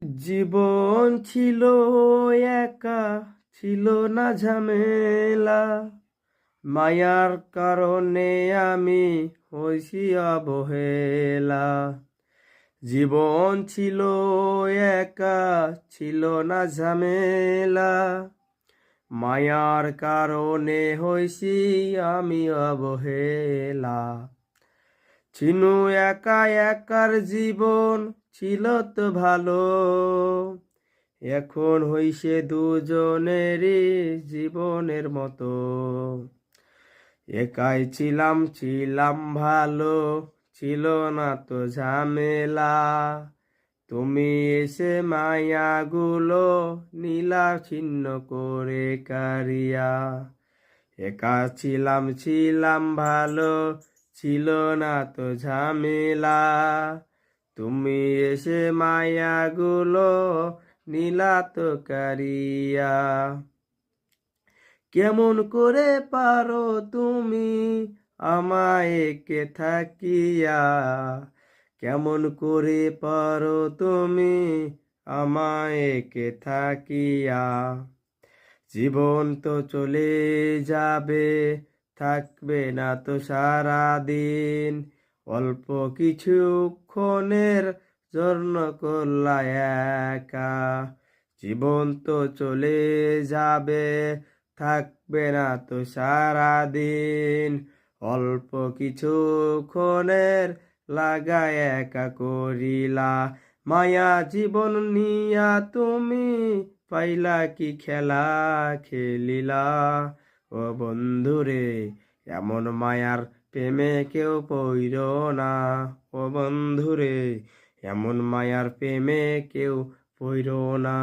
জীবন ছিল একা, ছিল না ঝামেলা। মায়ার কারণে আমি হইছি অবহেলা। জীবন ছিল একা, ছিল না ঝামেলা। মায়ার কারণে হইছি আমি অবহেলা। চিনু একা একার জীবন ছিল তো ভালো, এখন হইছে দুজনেরই জীবনের মতো। একাই ছিলাম ভালো, ছিল না তো ঝামেলা। তুমি এসে মায়াগুলো নীলা ছিন্ন করে কারিয়া। একা ছিলাম ভালো, ছিল না তো ঝামেলা। তুমি এসে মায়াগুলো নীলা তো কারিয়া। কেমন করে পারো তুমি আমায় কে থাকিয়া? কেমন করে পারো তুমি আমায় কে থাকিয়া? জীবন তো চলে যাবে, থাকবে না তো সারা দিন। অল্প কিছুক্ষণের জন্য করলা একা। জীবন তো চলে যাবে, থাকবে না তো সারা দিন। অল্প কিছুক্ষণের লাগায় একা করিলা। মায়া জীবন নিয়া তুমি পাইলা কি খেলা খেলিলা? ও বন্ধুরে, এমন মায়ার প্রেমে কেউ পইর না। ও বন্ধুরে, এমন মায়ার প্রেমে কেউ পইর না।